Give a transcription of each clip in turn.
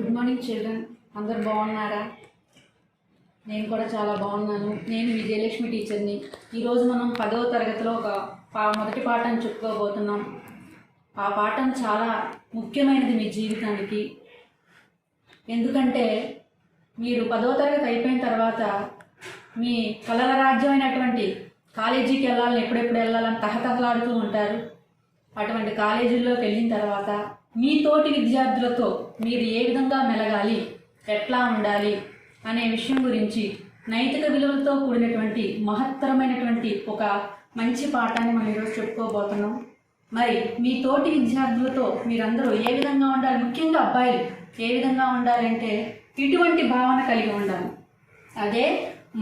Good morning children. అందరు బాగున్నారా? నేను కూడా చాలా బాగున్నాను. నేను విజయలక్ష్మి టీచర్ని. ఈరోజు మనం 10వ తరగతిలో ఒక మొదటి పాఠాన్ని చెప్పుకోబోతున్నాం. ఆ పాఠం చాలా ముఖ్యమైనది మీ జీవితానికి. ఎందుకంటే మీరు 10వ తరగతి అయిపోయిన తర్వాత మీ కలల రాజ్యం అయినటువంటి కాలేజీకి వెళ్ళాలని, ఎప్పుడెప్పుడు వెళ్ళాలని తహతహలాడుతూ ఉంటారు. అటువంటి కాలేజీల్లోకి వెళ్ళిన తర్వాత మీ తోటి విద్యార్థులతో మీరు ఏ విధంగా మెలగాలి, ఎట్లా ఉండాలి అనే విషయం గురించి నైతిక విలువలతో కూడినటువంటి మహత్తరమైనటువంటి ఒక మంచి పాఠాన్ని మనం ఈరోజు చెప్పుకోబోతున్నాం. మరి మీ తోటి విద్యార్థులతో మీరందరూ ఏ విధంగా ఉండాలి, ముఖ్యంగా అబ్బాయిలు ఏ విధంగా ఉండాలంటే ఇటువంటి భావన కలిగి ఉండాలి. అదే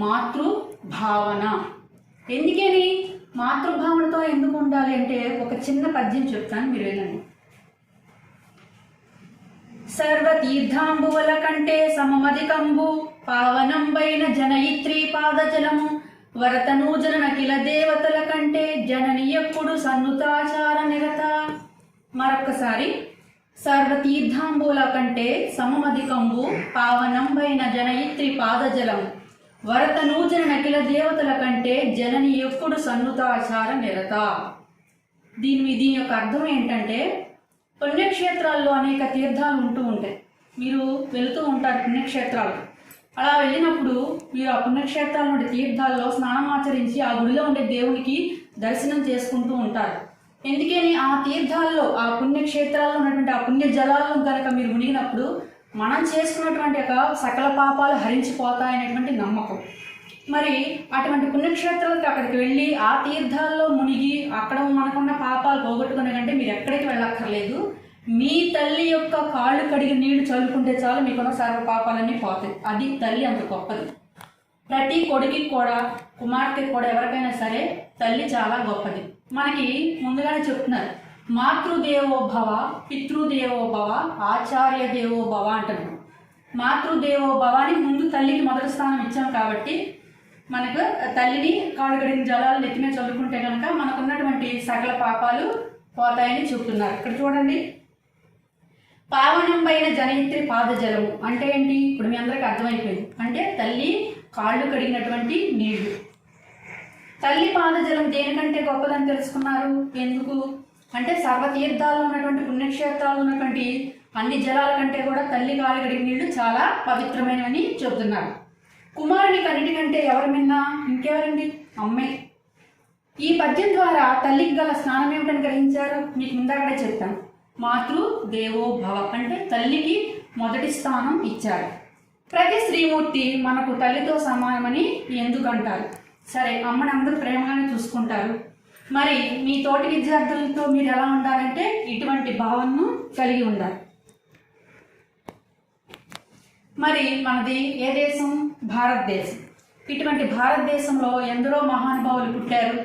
మాతృభావన. ఎందుకని మాతృభావనతో ఎందుకు ఉండాలి అంటే ఒక చిన్న పద్యం చెప్తాను, మీరు వినండి. సర్వతీర్థాంబువల కంటే సమమధికంబు పావనంబైన జనయిత్రీ పాదజలము వరతనూజన కిల దేవతల కంటే జనని ఎప్పుడు సన్నుతాచార నిరత. మరొక్కసారి, సర్వతీర్థాంబుల కంటే సమమధికంబు పావనంబైన జనయిత్రీ పాదజలము వరతనూజన కిల దేవతల కంటే జనని ఎప్పుడు సన్నుతాచార నిరత. దీని యొక్క అర్థం ఏంటంటే, పుణ్యక్షేత్రాల్లో అనేక తీర్థాలు ఉంటూ ఉంటాయి. మీరు వెళుతూ ఉంటారు పుణ్యక్షేత్రాలు. అలా వెళ్ళినప్పుడు మీరు ఆ పుణ్యక్షేత్రాల నుండి తీర్థాల్లో స్నానం ఆచరించి ఆ గుడిలో ఉండే దేవునికి దర్శనం చేసుకుంటూ ఉంటారు. ఎందుకని ఆ తీర్థాల్లో, ఆ పుణ్యక్షేత్రాల్లో ఉన్నటువంటి ఆ పుణ్య జలాలను కనుక మీరు మునిగినప్పుడు మనం చేసుకున్నటువంటి ఒక సకల పాపాలు హరించిపోతాయనేటువంటి నమ్మకం. మరి అటువంటి పుణ్యక్షేత్రాలకు అక్కడికి వెళ్ళి ఆ తీర్థాల్లో మునిగి అక్కడ మనకున్న పాపాలు పోగొట్టుకునే కంటే మీరు ఎక్కడికి వెళ్ళక్కర్లేదు. మీ తల్లి యొక్క కాళ్ళు కడిగి నీళ్లు చల్లుకుంటే చాలు మీకున్న సర్వ పాపాలన్నీ పోతాయి. అది తల్లి అంత గొప్పది. ప్రతి కొడుకుకి కూడా, కుమార్తెకి కూడా, ఎవరికైనా సరే తల్లి చాలా గొప్పది. మనకి ముందుగానే చెప్తున్నారు, మాతృదేవోభవ, పితృదేవోభవ, ఆచార్య దేవోభవ అంటున్నారు. మాతృదేవోభవాని ముందు తల్లికి మొదటి స్థానం ఇచ్చాం కాబట్టి మనకు తల్లిని కాళ్ళు కడిగిన జలాలు నెత్తిమే చల్లుకుంటే కనుక మనకున్నటువంటి సకల పాపాలు పోతాయని చెప్తున్నారు. ఇక్కడ చూడండి, పావనంబైన జనయిత్రి పాదజలము అంటే ఏంటి? ఇప్పుడు మీ అందరికి అర్థమైపోయింది. అంటే తల్లి కాళ్ళు కడిగినటువంటి నీళ్లు. తల్లి పాదజలం దేనికంటే గొప్పదని తెలుసుకున్నారు. ఎందుకు అంటే సర్వతీర్థాలు ఉన్నటువంటి పుణ్యక్షేత్రాలు ఉన్నటువంటి అన్ని జలాల కంటే కూడా తల్లి కాళ్ళు కడిగిన నీళ్లు చాలా పవిత్రమైనవని చెబుతున్నారు. కుమారునికి అన్నిటికంటే ఎవరి మిన్న? ఇంకెవరండి? అమ్మే. ఈ పద్యం ద్వారా తల్లికి గల స్నానం ఏమిటని గ్రహించారు? మీకు ముందాకడే చెప్తాను. మాతృదేవోభవ అంటే తల్లికి మొదటి స్థానం ఇచ్చారు. ప్రతి స్త్రీమూర్తి మనకు తల్లితో సమానమని ఎందుకు అంటారు? సరే, అమ్మని అందరూ ప్రేమగానే చూసుకుంటారు. మరి మీ తోటి విద్యార్థులతో మీరు ఎలా ఉండాలంటే ఇటువంటి భావనను కలిగి ఉండాలి. మరి మనది ఏ దేశం? భారతదేశం. ఇటువంటి భారతదేశంలో ఎందరో మహానుభావులు పుట్టారు.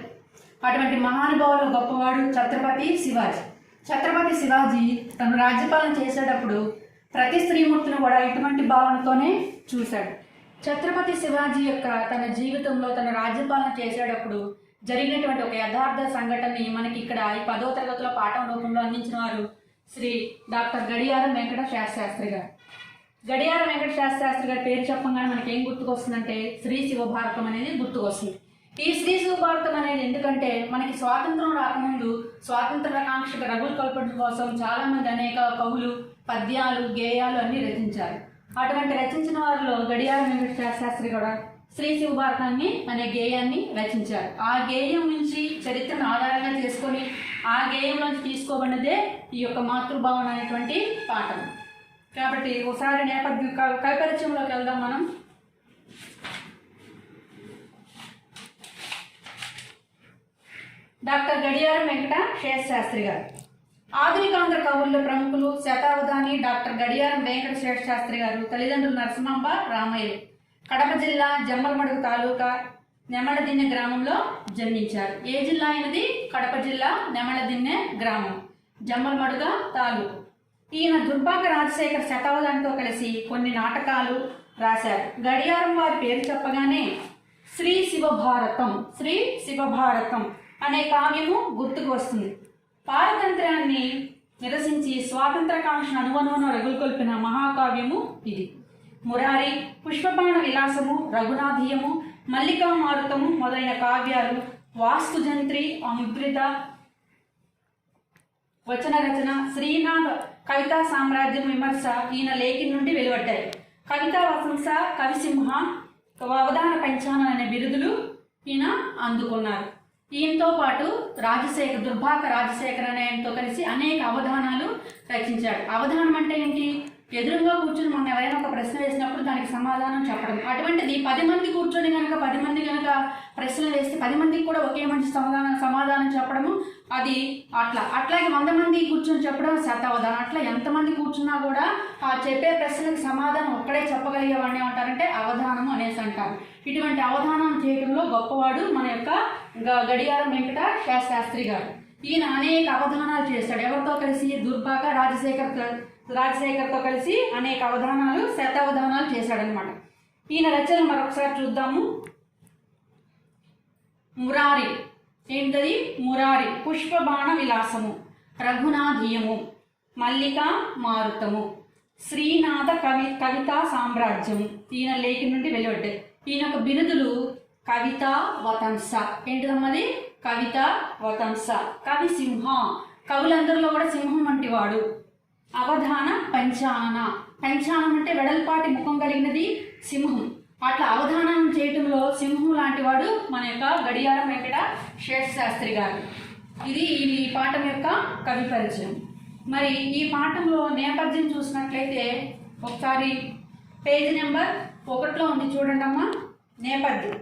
అటువంటి మహానుభావులు గొప్పవాడు ఛత్రపతి శివాజీ. ఛత్రపతి శివాజీ తను రాజ్యపాలన చేసేటప్పుడు ప్రతి స్త్రీమూర్తిని కూడా ఇటువంటి భావనతోనే చూశాడు. ఛత్రపతి శివాజీ యొక్క తన జీవితంలో తన రాజ్యపాలన చేసేటప్పుడు జరిగినటువంటి ఒక యథార్థ సంఘటనని మనకి ఇక్కడ ఈ 10వ తరగతిలో పాఠం రూపంలో అందించిన వారు శ్రీ డాక్టర్ గడియారం వెంకట శాస్త్రి గారు. గడియారం వెంకట శాస్త్రి గారి పేరు చెప్పగానే మనకి ఏం గుర్తుకొస్తుందంటే శ్రీ శివభారతం అనేది గుర్తుకొస్తుంది. ఈ శ్రీ శివభారతం అనేది ఎందుకంటే మనకి స్వాతంత్రం రాకముందు స్వాతంత్రాకాంక్షకు రగులు కల్పడం కోసం చాలామంది అనేక కవులు పద్యాలు, గేయాలు అన్నీ రచించారు. అటువంటి రచించిన వారిలో గడియారం వెంకట శాస్త్రి కూడా శ్రీ శివభారతాన్ని అనే గేయాన్ని రచించారు. ఆ గేయం నుంచి చరిత్రను ఆధారంగా చేసుకొని ఆ గేయంలోంచి తీసుకోబడినదే ఈ యొక్క మాతృభావన అనేటువంటి పాఠం. కాబట్టి ఒకసారి నేపథ్యం కవిపరిచయంలోకి వెళ్దాం మనం. డాక్టర్ గడియారం వెంకట శాస్త్రి గారు ఆధునికాంధ్ర కవుల్లో ప్రముఖులు. శతావధాని డాక్టర్ గడియారం వెంకట శాస్త్రి గారు తల్లిదండ్రులు నరసింహంబ, రామయ్యలు. కడప జిల్లా జమ్మలమడుగు తాలూకా నెమళదిన్నె గ్రామంలో జన్మించారు. ఏ జిల్లా అయినది? కడప జిల్లా నెమళదిన్నె గ్రామం, జమ్మలమడుగ తాలూకు. ఈయన దుర్భాగ రాజశేఖర్ శతావధానితో కలిసి కొన్ని నాటకాలు రాశారు. గడియారం వారి పేరు చెప్పగానే శ్రీ శివభారతం అనే కావ్యము గుర్తుకు వస్తుంది. పారతంత్రాన్ని నిరసించి స్వాతంత్రకాంక్షను అనువనువును రగులుకొల్పిన మహాకావ్యము ఇది. మురారి, పుష్పబాణ విలాసము, రఘునాథీయము, మల్లికా మారుతము మొదలైన కావ్యాలు, వాస్తుజంత్రి, అముద్రిత, వచన రచన, శ్రీనాథ్ కవితా సామ్రాజ్యం విమర్శ ఈయన లేఖి నుండి వెలువడ్డాయి. కవితా వసంస, కవిసింహ, అవధాన పంచానన అనే బిరుదులు ఈయన అందుకున్నారు. ఈయనతో పాటు దుర్భాక రాజశేఖర్ అనే ఆయనతో కలిసి అనేక అవధానాలు రచించాడు. అవధానం అంటే ఏంటి? ఎదురుగా కూర్చొని మనం ఎవరైనా ఒక ప్రశ్న వేసినప్పుడు దానికి సమాధానం చెప్పడం. అటువంటిది 10 మంది కూర్చొని కనుక 10 మంది కనుక ప్రశ్నలు వేస్తే 10 మందికి కూడా ఒకే మంచి సమాధానం చెప్పడము అది అట్లాగే 100 మంది కూర్చొని చెప్పడం శతావధానం. అట్లా ఎంతమంది కూర్చున్నా కూడా ఆ చెప్పే ప్రశ్నలకు సమాధానం ఒక్కడే చెప్పగలిగేవాడిని ఏమంటారంటే అవధానము అనేసి అంటారు. ఇటువంటి అవధానం చేయడంలో గొప్పవాడు మన యొక్క గడియారం వెంకట శాస్త్రి గారు. ఈయన అనేక అవధానాలు చేశాడు. ఎవరితో కలిసి? దుర్భాక రాజశేఖర్తో కలిసి అనేక అవధానాలు, శతావధానాలు చేశాడనమాట. ఈయన రచనలు మరొకసారి చూద్దాము. మురారి ఏంటది? మురారి, పుష్పబాణ విలాసము, రఘునాథీయము, మల్లికా మారుతము, శ్రీనాథ కవితా సామ్రాజ్యము ఈయన లేఖి నుండి వెలువడ్డాయి. ఈయన యొక్క బిరుదులు కవిత వతంస. ఏంటిదమ్మది? కవిత వతంస. కవి సింహ, కవులందరిలో కూడా సింహం వంటి వాడు. అవధాన పంచానన, పంచానం అంటే వెడల్పాటి ముఖం కలిగినది సింహం. అట్లా అవధానం చేయటంలో సింహం లాంటి వాడు మన యొక్క గడియారం వెంకట శాస్త్రి గారు. ఇది ఈ పాఠం యొక్క కవి పరిచయం. మరి ఈ పాఠంలో నేపథ్యం చూసినట్లయితే ఒకసారి పేజీ నెంబర్ 1లో ఉంది చూడండి అమ్మా. నేపథ్యం: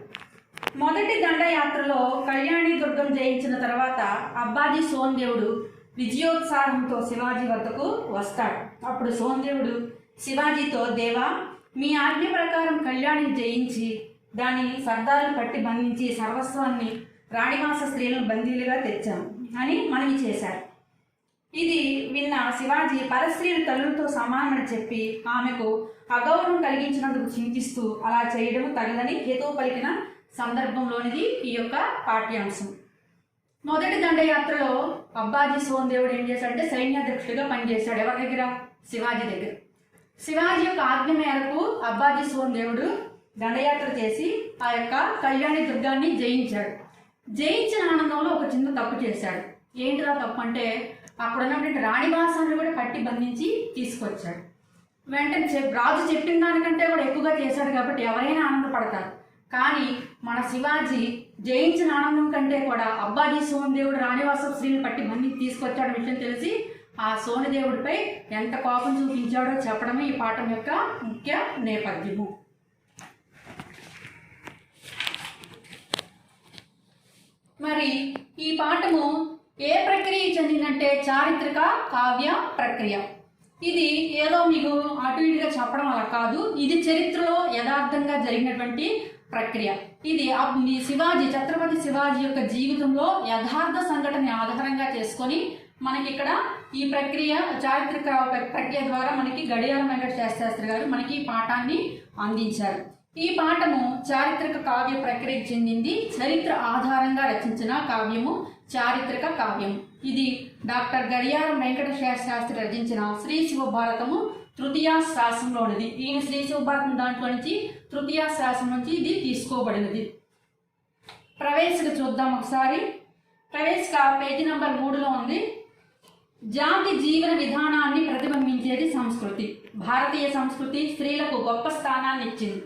మొదటి దండయాత్రలో కళ్యాణి దుర్గం జయించిన తర్వాత అబ్బాజీ సోందేవుడు విజయోత్సాహంతో శివాజీ వద్దకు వస్తాడు. అప్పుడు సోందేవుడు శివాజీతో, దేవా, మీ ఆజ్ఞ ప్రకారం కళ్యాణిని జయించి దాని సర్దారులు పట్టి బంధించి సర్వస్వాన్ని రాణివాస స్త్రీలను బందీలుగా తెచ్చాను అని మనవి చేశారు. ఇది విన్న శివాజీ పరస్త్రీలు తల్లులతో సమానమని చెప్పి ఆమెకు అగౌరవం కలిగించినందుకు చింతిస్తూ అలా చేయడం తగదని హేతువు పలికిన సందర్భంలోనిది ఈ యొక్క పాఠ్యాంశం. మొదటి దండయాత్రలో అబ్బాజీ సోందేవుడు ఏం చేశాడంటే సైన్యాధ్యక్షుడిగా పనిచేశాడు. ఎవరి దగ్గర? శివాజీ దగ్గర. శివాజీ యొక్క ఆజ్ఞ మేరకు అబ్బాజీ సోందేవుడు దండయాత్ర చేసి ఆ యొక్క కళ్యాణి దుర్గాన్ని జయించాడు. జయించిన ఆనందంలో ఒక చిన్న తప్పు చేశాడు. ఏంటిదా తప్పు అంటే అక్కడ ఉన్నటువంటి రాణివాసాన్ని కూడా పట్టి బంధించి తీసుకొచ్చాడు. వెంటనే రాజు చెప్పిన దానికంటే కూడా ఎక్కువగా చేశాడు కాబట్టి ఎవరైనా ఆనందపడతారు. కానీ మన శివాజీ జయించిన ఆనందం కంటే కూడా అబ్బాజీ సోమదేవుడు రాణివాస స్త్రీని పట్టి బంధించి తీసుకొచ్చాడు విషయం తెలిసి ఆ సోమదేవుడిపై ఎంత కోపం చూపించాడో చెప్పడమే ఈ పాఠం యొక్క ముఖ్య నేపథ్యము. మరి ఈ పాఠము ఏ ప్రక్రియ చెందిందంటే చారిత్రక కావ్య ప్రక్రియ. ఇది ఏదో మీకు అటు ఇటుగా చెప్పడం అలా కాదు, ఇది చరిత్రలో యథార్థంగా జరిగినటువంటి ప్రక్రియ. ఇది శివాజీ, ఛత్రపతి శివాజీ యొక్క జీవితంలో యథార్థ సంఘటన ఆధారంగా చేసుకొని మనకి ఇక్కడ ఈ ప్రక్రియ చారిత్రక ప్రక్రియ ద్వారా మనకి గడియారం వెంకట శాస్త్రి గారు మనకి ఈ పాఠాన్ని అందించారు. ఈ పాఠము చారిత్రక కావ్య ప్రక్రియకు చెందింది. చరిత్ర ఆధారంగా రచించిన కావ్యము చారిత్రక కావ్యం. ఇది డాక్టర్ గడియారం వెంకట శాస్త్రి రచించిన శ్రీ శివభారతము తృతీయ శాసనంలోనిది. ఈయన శ్రీ శివభారతం దాంట్లో నుంచి తృతీయ శాసనం నుంచి ఇది తీసుకోబడినది. ప్రవేశిక చూద్దాం ఒకసారి. ప్రవేశిక పేజీ నెంబర్ 3లో ఉంది. జాతి జీవన విధానాన్ని ప్రతిబింబించేది సంస్కృతి. భారతీయ సంస్కృతి స్త్రీలకు గొప్ప స్థానాన్ని ఇచ్చింది.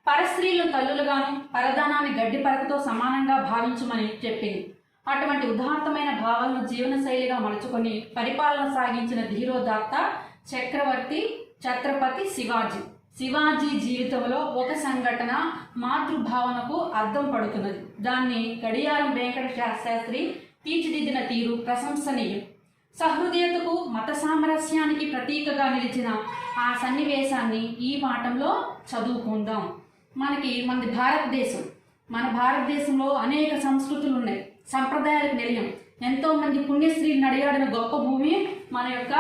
పరస్త్రీలు తల్లులుగాను పరదానాన్ని గడ్డి పరకతో సమానంగా భావించమని చెప్పింది. అటువంటి ఉదాత్తమైన భావాలను జీవనశైలిగా మలుచుకొని పరిపాలన సాగించిన ధీరోదాత్త చక్రవర్తి ఛత్రపతి శివాజీ. శివాజీ జీవితంలో ఒక సంఘటన మాతృభావనకు అద్దం పడుతున్నది. దాన్ని గడియారం వెంకట శాస్త్రి తీర్చిదిద్దిన తీరు ప్రశంసనీయం. సహృదయతకు మత సామరస్యానికి ప్రతీకగా నిలిచిన ఆ సన్నివేశాన్ని ఈ పాఠంలో చదువుకుందాం. మన భారతదేశంలో అనేక సంస్కృతులు ఉన్నాయి, సంప్రదాయాలకు నిలయం. ఎంతోమంది పుణ్యశ్రీలు నడియాడిన గొప్ప భూమి మన యొక్క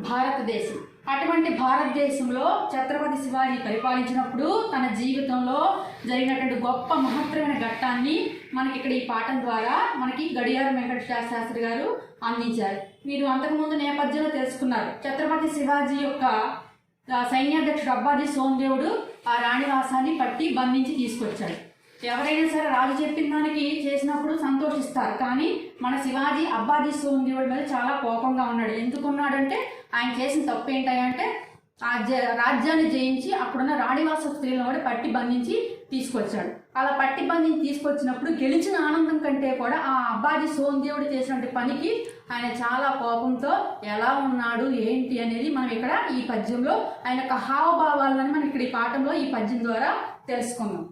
భారతదేశం. అటువంటి భారతదేశంలో ఛత్రపతి శివాజీ పరిపాలించినప్పుడు తన జీవితంలో జరిగినటువంటి గొప్ప మహత్తరమైన ఘట్టాన్ని మనకి ఇక్కడ ఈ పాఠం ద్వారా మనకి గడియారం వెంకట శాస్త్రి గారు అందించారు. మీరు అంతకుముందు నేపథ్యంలో తెలుసుకున్నారు. ఛత్రపతి శివాజీ యొక్క సైన్యాధ్యక్షుడు అబ్బాజీ సోమదేవుడు ఆ రాణివాసాన్ని పట్టి బంధించి తీసుకొచ్చాడు. ఎవరైనా సరే రాజు చెప్పిన దానికి చేసినప్పుడు సంతోషిస్తారు, కానీ మన శివాజీ అబ్బాజీ సోమదేవుడి మీద చాలా కోపంగా ఉన్నాడు. ఎందుకున్నాడంటే ఆయన చేసిన తప్పు ఏంటంటే ఆ రాజ్యాన్ని జయించి అక్కడున్న రాణివాస స్త్రీలను కూడా పట్టి బంధించి తీసుకొచ్చాడు. అలా పట్టి బంధించి తీసుకొచ్చినప్పుడు గెలిచిన ఆనందం కంటే కూడా ఆ అబ్బాజీ సోమదేవుడు చేసినటువంటి పనికి ఆయన చాలా కోపంతో ఎలా ఉన్నాడు ఏంటి అనేది మనం ఇక్కడ ఈ పద్యంలో ఆయన యొక్క హావభావాలను మనం ఇక్కడ ఈ పాఠంలో ఈ పద్యం ద్వారా తెలుసుకుందాం.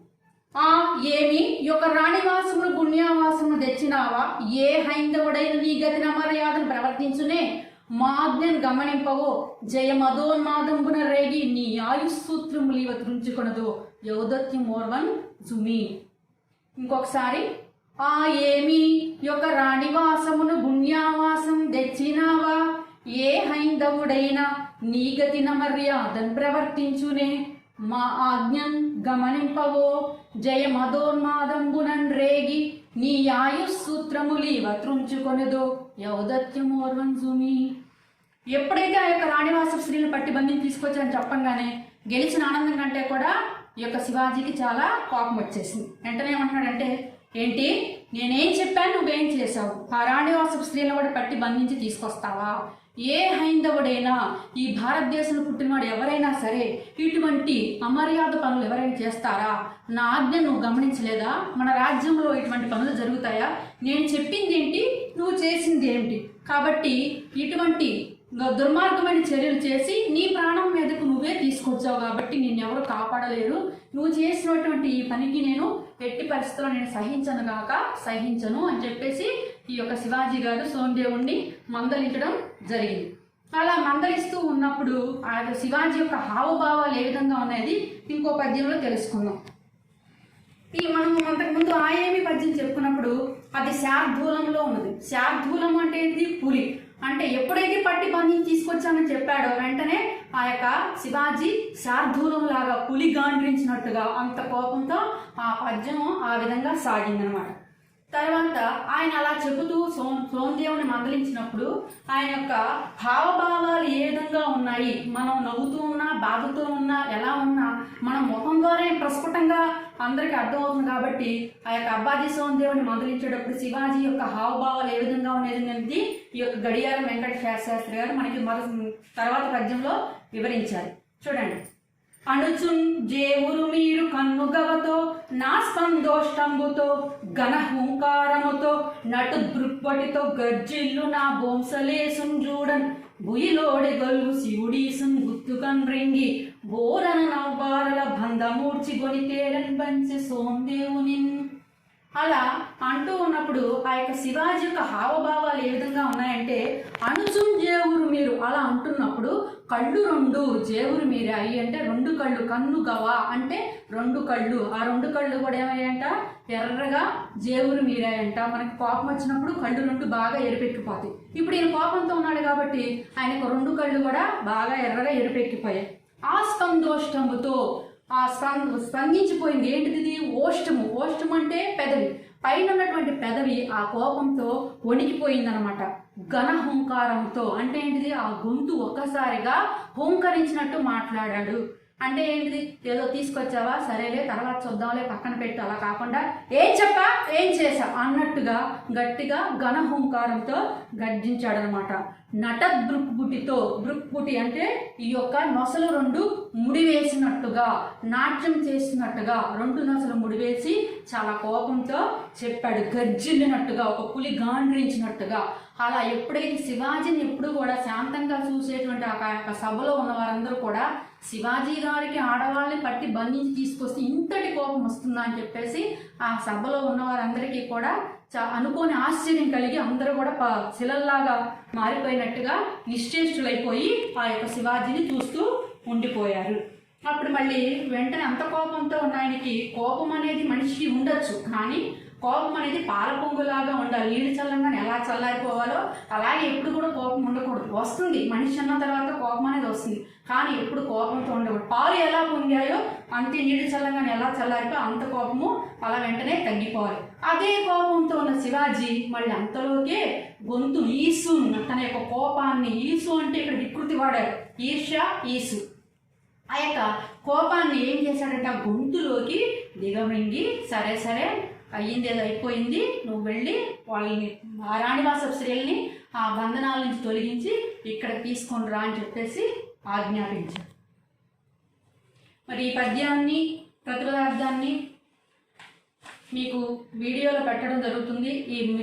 ఏమి ఈ యొక్క రాణివాసమును పుణ్యవాసమును తెచ్చినావా, ఏ హైందవుడైన నీ గతిన మర్యాదను ప్రవర్తించునే, మా ఆజ్ఞను గమనింపవో, జయమదోన్మాదంబున రేగి నీ ఆయుస్సూత్రములివ త్రుంచుకొనదో యౌదత్యం మోర్వన్ జుమి. ఇంకొకసారి ఏమి యొక్క రాణివాసమును పుణ్యవాసం తెచ్చినావా, ఏ హైందవుడైనా నీ గతిన మర్యాదను ప్రవర్తించునే, మా ఆజ్ఞం గమనింపవో, జయమదోన్మాదంబునన్ రేగి నీ ఆయుస్సూత్రములివ త్రుంచుకొనదో యౌదత్యమోర్వంజుమి. ఎప్పుడైతే ఆ యొక్క రాణివాస స్త్రీలను పట్టి బంధించి తీసుకొచ్చారని చెప్పంగానే గెలిచిన ఆనందం కంటే కూడా ఈ యొక్క శివాజీకి చాలా కోపం వచ్చేసింది. వెంటనే ఏమంటున్నాడంటే, ఏంటి నేనేం చెప్పాను నువ్వేం చేశావు, ఆ రాణివాస స్త్రీలను కూడా పట్టి బంధించి తీసుకొస్తావా, ఏ హైందవుడైనా ఈ భారతదేశంలో పుట్టినవాడు ఎవరైనా సరే ఇటువంటి అమర్యాద పనులు ఎవరైనా చేస్తారా, నా ఆజ్ఞ నువ్వు గమనించలేదా, మన రాజ్యంలో ఇటువంటి పనులు జరుగుతాయా, నేను చెప్పింది ఏంటి నువ్వు చేసింది ఏమిటి, కాబట్టి ఇటువంటి దుర్మార్గమైన చర్యలు చేసి నీ ప్రాణం మీదకు నువ్వే తీసుకొచ్చావు కాబట్టి నిన్నెవరు కాపాడలేరు, నువ్వు చేసినటువంటి ఈ పనికి నేను ఎట్టి పరిస్థితుల్లో నేను సహించను అని చెప్పేసి ఈ యొక్క శివాజీ గారు సోమదేవుణ్ణి మందలించడం జరిగింది. అలా మందలిస్తూ ఉన్నప్పుడు ఆ శివాజీ యొక్క హావభావాలు ఏ విధంగా ఉన్నాయని ఇంకో పద్యంలో తెలుసుకుందాం. ఈ మనం అంతకుముందు ఏమి పద్యం చెప్పుకున్నప్పుడు అది శార్దూలంలో ఉన్నది. శార్దూలం అంటే ఏంటి, పులి. అంటే ఎప్పుడైతే పట్టి బంధించి తీసుకొచ్చామని చెప్పాడో వెంటనే ఆ యొక్క శివాజీ శార్దూలం లాగా పులి గాండ్రించినట్టుగా అంత కోపంతో ఆ పద్యం ఆ విధంగా సాగిందనమాట. తర్వాత ఆయన అలా చెబుతూ సోమదేవుని మందలించినప్పుడు ఆయన యొక్క హావభావాలు ఏ విధంగా ఉన్నాయి, మనం నవ్వుతూ ఉన్నా బాధతో ఉన్నా ఎలా ఉన్నా మన ముఖం ద్వారా ప్రస్ఫుటంగా అందరికీ అర్థమవుతుంది. కాబట్టి ఆ యొక్క అబ్బాజీ సోమదేవుని మందలించేటప్పుడు శివాజీ యొక్క హావభావాలు ఏ విధంగా ఉండేది అనేది ఈ యొక్క గడియారం వెంకట శాస్త్రి గారు మనకి తర్వాత పద్యంలో వివరించారు. చూడండి. అణుచున్ జేవురు మీరు కన్నుగవతో నా స్పందోష్టంబుతో ఘన హుంకారముతో నటు దృక్పటితో గర్జిల్లు నా బోంసలేసున్ చూడన్ బుయిలోడి గొల్లు శివుడీసున్ గుత్తుకన్ రింగి బోరన నవ్వారల బంధమూర్చి గొనితేరన్ పంచి సోమదేవునిన్. అలా అంటూ ఉన్నప్పుడు ఆ యొక్క శివాజీ యొక్క హావభావాలు ఏ విధంగా ఉన్నాయంటే, అణుచున్ జేవురు మీరు అలా అంటున్నప్పుడు కళ్ళు రెండు జేవురు మీరాయి అంటే రెండు కళ్ళు, కన్ను గవ అంటే రెండు కళ్ళు, ఆ రెండు కళ్ళు కూడా ఏమయ్యాయంట ఎర్రగా జేవురు మీరాయంట. మనకి కోపం వచ్చినప్పుడు కళ్ళు రెండు బాగా ఎరిపెక్కిపోతాయి. ఇప్పుడు ఈయన కోపంతో ఉన్నాడు కాబట్టి ఆయనకు రెండు కళ్ళు కూడా బాగా ఎర్రగా ఎరిపెక్కిపోయాయి. ఆ స్కందోష్టముతో ఆ స్పందించిపోయింది. ఏంటిది? ఓష్టము. ఓష్టము అంటే పెదవి, పైన ఉన్నటువంటి పెదవి ఆ కోపంతో వణికిపోయిందనమాట. ఘన హుంకారంతో అంటే ఏంటిది? ఆ గొంతు ఒక్కసారిగా హుంకరించినట్టు మాట్లాడాడు. అంటే ఏంటిది? ఏదో తీసుకొచ్చావా, సరేలే తర్వాత చూద్దాంలే, పక్కన పెట్టు, అలా కాకుండా ఏం చెప్పా ఏం చేసా అన్నట్టుగా గట్టిగా ఘన హుంకారంతో గర్జించాడనమాట. నట దృక్బుటితో, దృక్బుటి అంటే ఈ యొక్క నొసలు రెండు ముడివేసినట్టుగా, నాట్యం చేసినట్టుగా రెండు నొసలు ముడివేసి చాలా కోపంతో చెప్పాడు. గర్జిల్లినట్టుగా, ఒక పులి గాండ్రించినట్టుగా. అలా ఎప్పుడైతే శివాజీని ఎప్పుడు కూడా శాంతంగా చూసేటువంటి ఆ యొక్క సభలో ఉన్న వారందరూ కూడా శివాజీ గారికి ఆడవాళ్ళని పట్టి బంధించి తీసుకొస్తే ఇంతటి కోపం వస్తుందా అని చెప్పేసి ఆ సభలో ఉన్న వారందరికీ కూడా అనుకోని ఆశ్చర్యం కలిగి అందరూ కూడా శిలల్లాగా మారిపోయినట్టుగా నిశ్చేష్టులైపోయి ఆ యొక్క శివాజీని చూస్తూ ఉండిపోయారు. అప్పుడు మళ్ళీ వెంటనే అంత కోపంతో ఉన్న ఆయనకి, కోపం అనేది మనిషికి ఉండొచ్చు, కానీ కోపం అనేది పాల పొంగులాగా ఉండాలి. నీళ్ళు చల్లంగానే ఎలా చల్లారిపోవాలో అలాగే ఎప్పుడు కూడా కోపం ఉండకూడదు. వస్తుంది, మనిషి అన్న తర్వాత కోపం అనేది వస్తుంది, కానీ ఎప్పుడు కోపంతో ఉండకూడదు. పాలు ఎలా పొంగాయో అంతే నీళ్ళు చల్లంగానే ఎలా చల్లారిపో అంత కోపము అలా వెంటనే తగ్గిపోవాలి. అదే కోపంతో ఉన్న శివాజీ మళ్ళీ అంతలోకే గొంతు ఈసు, తన యొక్క కోపాన్ని, ఈసు అంటే ఇక్కడ వికృతి వాడారు, ఈర్ష్య ఈసు, ఆ యొక్క కోపాన్ని ఏం చేశాడంటే ఆ గొంతులోకి దిగమింగి, సరే సరే అయ్యింది, ఏదో అయిపోయింది, నువ్వు వెళ్ళి వాళ్ళని ఆ రాణివాసపు స్త్రీల్ని ఆ బంధనాల నుంచి తొలగించి ఇక్కడ తీసుకొని రా అని చెప్పేసి ఆజ్ఞాపించాడు. మరి ఈ పద్యాన్ని, ప్రతిపదార్థాన్ని మీకు వీడియోలో పెట్టడం జరుగుతుంది.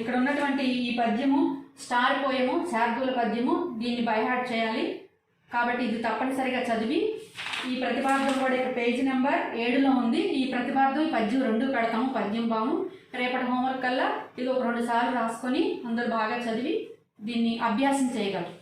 ఇక్కడ ఉన్నటువంటి ఈ పద్యము స్టార్ పోయము, శార్దూల పద్యము, దీన్ని బైహార్ట్ చేయాలి. కాబట్టి ఇది తప్పనిసరిగా చదివి, ఈ ప్రతిపాదన కూడా ఇక్కడ పేజీ నెంబర్ 7లో ఉంది. ఈ ప్రతిపాదన ఈ పద్యం 2 పెడతాము, పద్యం బాము. రేపటి హోంవర్క్ కల్లా ఇది ఒక 2 సార్లు రాసుకొని అందరూ బాగా చదివి దీన్ని అభ్యాసం చేయగలరు.